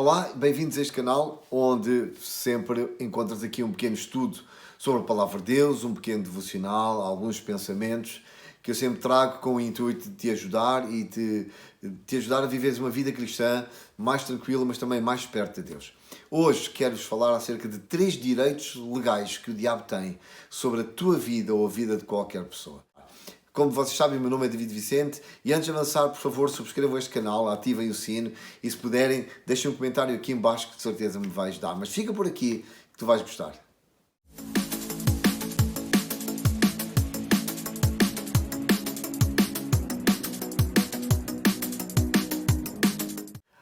Olá, bem-vindos a este canal, onde sempre encontras aqui um pequeno estudo sobre a Palavra de Deus, um pequeno devocional, alguns pensamentos que eu sempre trago com o intuito de te ajudar e te ajudar a viveres uma vida cristã mais tranquila, mas também mais perto de Deus. Hoje quero-vos falar acerca de 3 direitos legais que o diabo tem sobre a tua vida ou a vida de qualquer pessoa. Como vocês sabem, o meu nome é David Vicente e antes de avançar, por favor, subscrevam este canal, ativem o sino e se puderem, deixem um comentário aqui em baixo que de certeza me vai ajudar. Mas fica por aqui que tu vais gostar.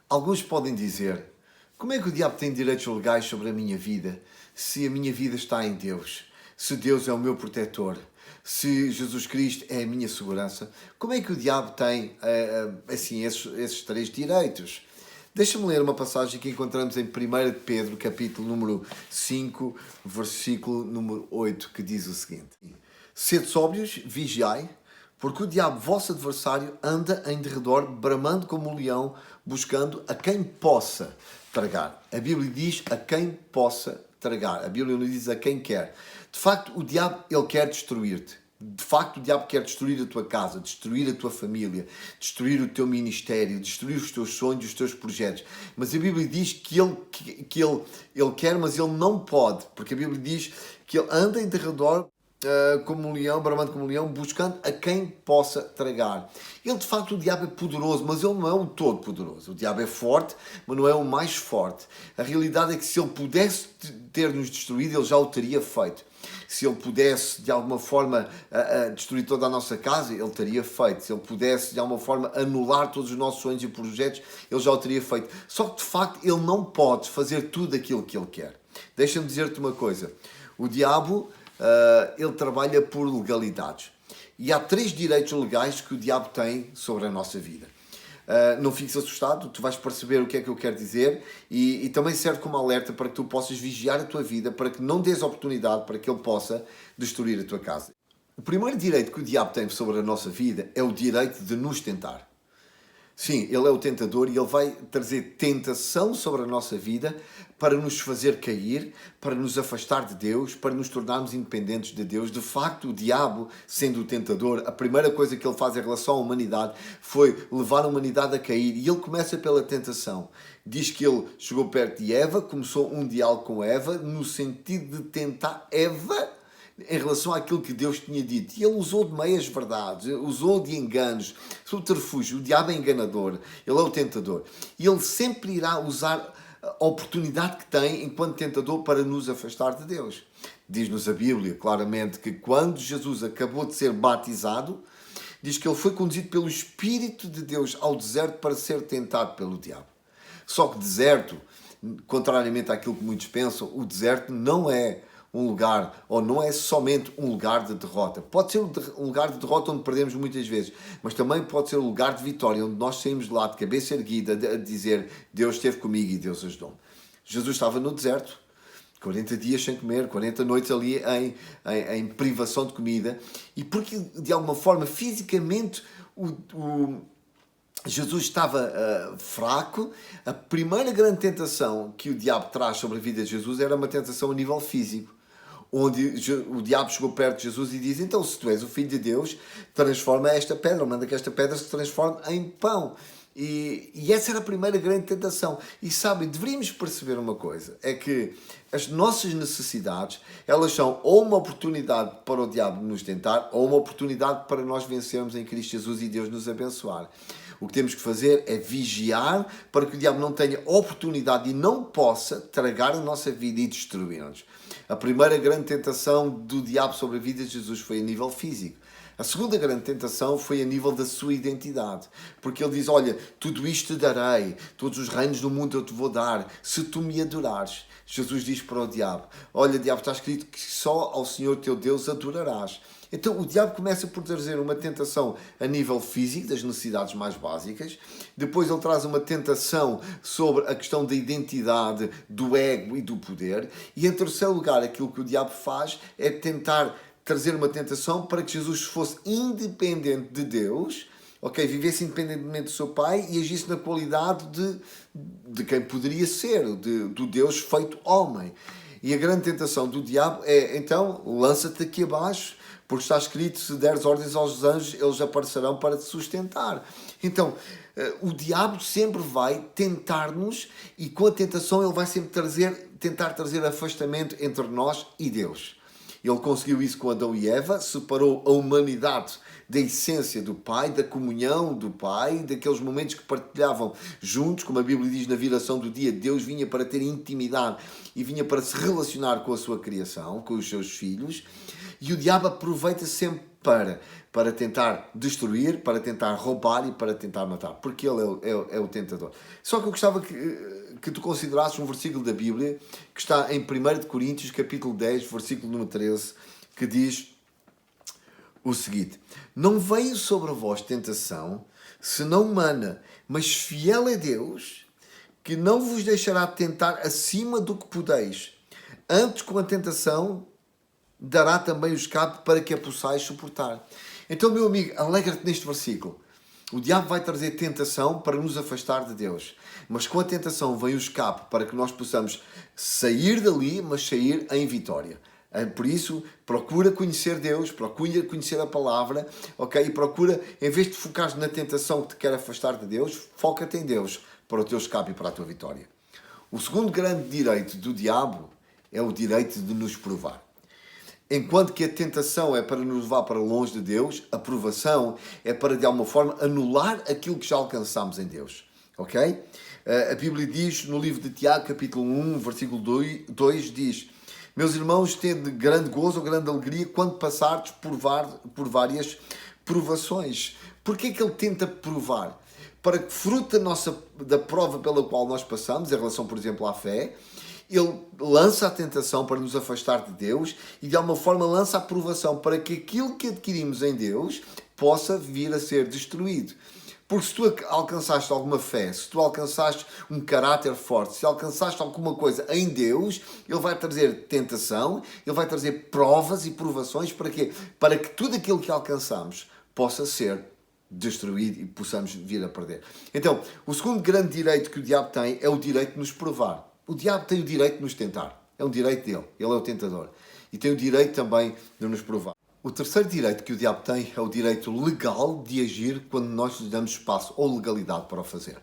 Alguns podem dizer, como é que o diabo tem direitos legais sobre a minha vida se a minha vida está em Deus? Se Deus é o meu protetor? Se Jesus Cristo é a minha segurança? Como é que o diabo tem assim esses 3 direitos? Deixa-me ler uma passagem que encontramos em 1 de Pedro, capítulo número 5, versículo número 8, que diz o seguinte: Sede sóbrios, vigiai, porque o diabo, vosso adversário, anda em derredor, bramando como um leão, buscando a quem possa tragar. A Bíblia diz a quem possa tragar. A Bíblia não diz a quem quer. De facto, o diabo, ele quer destruir-te. De facto, o diabo quer destruir a tua casa, destruir a tua família, destruir o teu ministério, destruir os teus sonhos, os teus projetos. Mas a Bíblia diz que ele quer, mas ele não pode. Porque a Bíblia diz que ele anda em derredor como um leão, bramando como um leão, buscando a quem possa tragar. Ele, de facto, o diabo é poderoso, mas ele não é um todo poderoso. O diabo é forte, mas não é o mais forte. A realidade é que se ele pudesse ter-nos destruído, ele já o teria feito. Se ele pudesse, de alguma forma, destruir toda a nossa casa, ele teria feito. Se ele pudesse, de alguma forma, anular todos os nossos sonhos e projetos, ele já o teria feito. Só que, de facto, ele não pode fazer tudo aquilo que ele quer. Deixa-me dizer-te uma coisa. O diabo, ele trabalha por legalidades. E há 3 direitos legais que o diabo tem sobre a nossa vida. Não fiques assustado, tu vais perceber o que é que eu quero dizer e também serve como alerta para que tu possas vigiar a tua vida, para que não dês oportunidade para que ele possa destruir a tua casa. O primeiro direito que o diabo tem sobre a nossa vida é o direito de nos tentar. Sim, ele é o tentador e ele vai trazer tentação sobre a nossa vida para nos fazer cair, para nos afastar de Deus, para nos tornarmos independentes de Deus. De facto, o diabo, sendo o tentador, a primeira coisa que ele faz em relação à humanidade foi levar a humanidade a cair. E ele começa pela tentação. Diz que ele chegou perto de Eva, começou um diálogo com Eva, no sentido de tentar Eva em relação àquilo que Deus tinha dito. E ele usou de meias verdades, usou de enganos, subterfúgio. O diabo é enganador, ele é o tentador. E ele sempre irá usar a oportunidade que tem enquanto tentador para nos afastar de Deus. Diz-nos a Bíblia claramente que quando Jesus acabou de ser batizado, diz que ele foi conduzido pelo Espírito de Deus ao deserto para ser tentado pelo diabo. Só que deserto, contrariamente àquilo que muitos pensam, o deserto não é um lugar, ou não é somente um lugar de derrota. Pode ser um lugar de derrota onde perdemos muitas vezes, mas também pode ser um lugar de vitória, onde nós saímos de lá de cabeça erguida, a dizer, Deus esteve comigo e Deus ajudou-me. Jesus estava no deserto, 40 dias sem comer, 40 noites ali em privação de comida, e porque de alguma forma, fisicamente, Jesus estava fraco. A primeira grande tentação que o diabo traz sobre a vida de Jesus era uma tentação a nível físico, onde o diabo chegou perto de Jesus e diz, então se tu és o Filho de Deus, transforma esta pedra, manda que esta pedra se transforme em pão. E essa era a primeira grande tentação. E sabem, deveríamos perceber uma coisa, é que as nossas necessidades, elas são ou uma oportunidade para o diabo nos tentar, ou uma oportunidade para nós vencermos em Cristo Jesus e Deus nos abençoar. O que temos que fazer é vigiar para que o diabo não tenha oportunidade e não possa tragar a nossa vida e destruir-nos. A primeira grande tentação do diabo sobre a vida de Jesus foi a nível físico. A segunda grande tentação foi a nível da sua identidade. Porque ele diz, olha, tudo isto te darei, todos os reinos do mundo eu te vou dar, se tu me adorares. Jesus diz para o diabo, olha, diabo, está escrito que só ao Senhor teu Deus adorarás. Então o diabo começa por trazer uma tentação a nível físico, das necessidades mais básicas. Depois ele traz uma tentação sobre a questão da identidade, do ego e do poder. E em terceiro lugar, aquilo que o diabo faz é tentar trazer uma tentação para que Jesus fosse independente de Deus, ok? Vivesse independentemente do seu Pai e agisse na qualidade de quem poderia ser, do Deus feito homem. E a grande tentação do diabo é, então, lança-te aqui abaixo, porque está escrito, se deres ordens aos anjos, eles aparecerão para te sustentar. Então, o diabo sempre vai tentar-nos e com a tentação ele vai sempre tentar trazer afastamento entre nós e Deus. Ele conseguiu isso com Adão e Eva, separou a humanidade da essência do Pai, da comunhão do Pai, daqueles momentos que partilhavam juntos, como a Bíblia diz na viração do dia, Deus vinha para ter intimidade e vinha para se relacionar com a sua criação, com os seus filhos, e o diabo aproveita sempre para tentar destruir, para tentar roubar e para tentar matar, porque ele é o tentador. Só que eu gostava que tu considerasses um versículo da Bíblia que está em 1 Coríntios, capítulo 10, versículo número 13, que diz o seguinte: não veio sobre vós tentação, senão humana, mas fiel é Deus, que não vos deixará tentar acima do que podeis. Antes, com a tentação, dará também o escape para que a possais suportar. Então, meu amigo, alegra-te neste versículo. O diabo vai trazer tentação para nos afastar de Deus. Mas com a tentação vem o escape para que nós possamos sair dali, mas sair em vitória. Por isso, procura conhecer Deus, procura conhecer a palavra, ok? E procura, em vez de focar na tentação que te quer afastar de Deus, foca-te em Deus para o teu escape e para a tua vitória. O segundo grande direito do diabo é o direito de nos provar. Enquanto que a tentação é para nos levar para longe de Deus, a provação é para, de alguma forma, anular aquilo que já alcançamos em Deus. Ok? A Bíblia diz, no livro de Tiago, capítulo 1, versículo 2, diz: meus irmãos, tende grande gozo ou grande alegria quando passardes por várias provações. Porquê que ele tenta provar? Para que, fruto da prova pela qual nós passamos, em relação, por exemplo, à fé, ele lança a tentação para nos afastar de Deus e de alguma forma lança a provação para que aquilo que adquirimos em Deus possa vir a ser destruído. Porque se tu alcançaste alguma fé, se tu alcançaste um caráter forte, se alcançaste alguma coisa em Deus, ele vai trazer tentação, ele vai trazer provas e provações para quê? Para que tudo aquilo que alcançamos possa ser destruído e possamos vir a perder. Então, o segundo grande direito que o diabo tem é o direito de nos provar. O diabo tem o direito de nos tentar. É um direito dele. Ele é o tentador. E tem o direito também de nos provar. O terceiro direito que o diabo tem é o direito legal de agir quando nós lhe damos espaço ou legalidade para o fazer.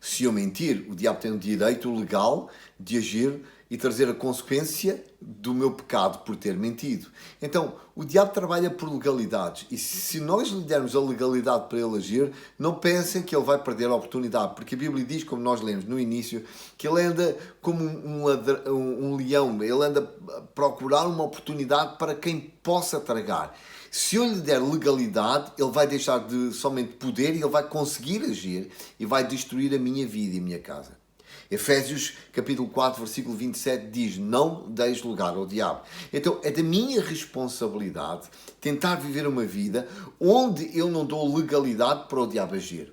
Se eu mentir, o diabo tem o direito legal de agir e trazer a consequência do meu pecado por ter mentido. Então, o diabo trabalha por legalidades e se nós lhe dermos a legalidade para ele agir, não pensem que ele vai perder a oportunidade, porque a Bíblia diz, como nós lemos no início, que ele anda como um leão, ele anda a procurar uma oportunidade para quem possa tragar. Se eu lhe der legalidade, ele vai deixar de somente poder e ele vai conseguir agir e vai destruir a minha vida e a minha casa. Efésios capítulo 4, versículo 27 diz: não deis lugar ao diabo. Então é da minha responsabilidade tentar viver uma vida onde eu não dou legalidade para o diabo agir.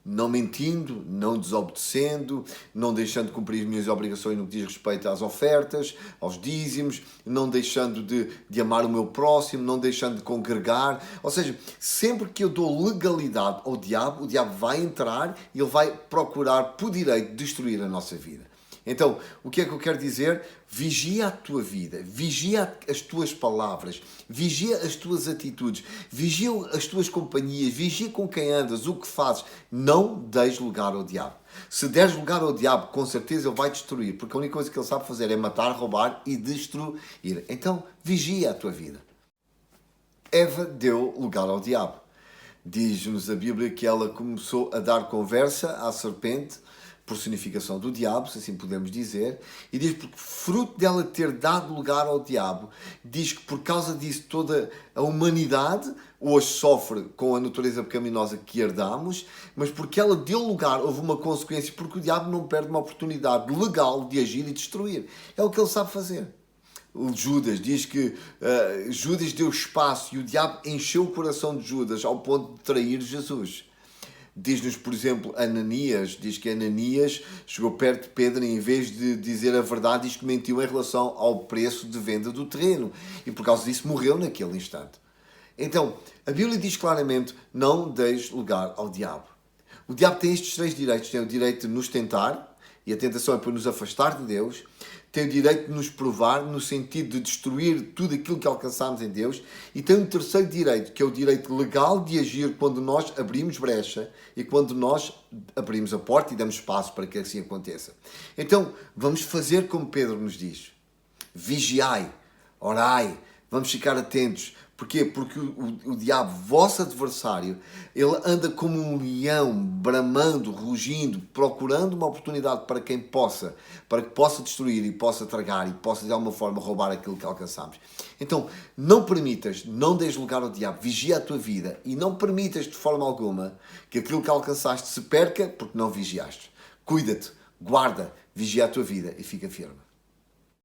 Não mentindo, não desobedecendo, não deixando de cumprir as minhas obrigações no que diz respeito às ofertas, aos dízimos, não deixando de amar o meu próximo, não deixando de congregar. Ou seja, sempre que eu dou legalidade ao diabo, o diabo vai entrar e ele vai procurar por direito destruir a nossa vida. Então, o que é que eu quero dizer? Vigia a tua vida, vigia as tuas palavras, vigia as tuas atitudes, vigia as tuas companhias, vigia com quem andas, o que fazes. Não deis lugar ao diabo. Se deres lugar ao diabo, com certeza ele vai destruir, porque a única coisa que ele sabe fazer é matar, roubar e destruir. Então, vigia a tua vida. Eva deu lugar ao diabo. Diz-nos a Bíblia que ela começou a dar conversa à serpente, personificação do diabo, se assim podemos dizer, e diz porque fruto dela ter dado lugar ao diabo, diz que por causa disso toda a humanidade hoje sofre com a natureza pecaminosa que herdamos, mas porque ela deu lugar, houve uma consequência, porque o diabo não perde uma oportunidade legal de agir e destruir. É o que ele sabe fazer. O Judas diz que Judas deu espaço e o diabo encheu o coração de Judas ao ponto de trair Jesus. Diz-nos, por exemplo, Ananias, diz que Ananias chegou perto de Pedro e em vez de dizer a verdade, diz que mentiu em relação ao preço de venda do terreno e por causa disso morreu naquele instante. Então, a Bíblia diz claramente, não deis lugar ao diabo. O diabo tem estes 3 direitos. Tem o direito de nos tentar, e a tentação é para nos afastar de Deus. Tem o direito de nos provar, no sentido de destruir tudo aquilo que alcançamos em Deus. E tem um terceiro direito, que é o direito legal de agir quando nós abrimos brecha e quando nós abrimos a porta e damos espaço para que assim aconteça. Então, vamos fazer como Pedro nos diz. Vigiai, orai, vamos ficar atentos. Porquê? Porque o diabo, vosso adversário, ele anda como um leão, bramando, rugindo, procurando uma oportunidade para que possa destruir e possa tragar e possa de alguma forma roubar aquilo que alcançamos. Então, não permitas, não deis lugar ao diabo, vigia a tua vida e não permitas de forma alguma que aquilo que alcançaste se perca porque não vigiaste. Cuida-te, guarda, vigia a tua vida e fica firme.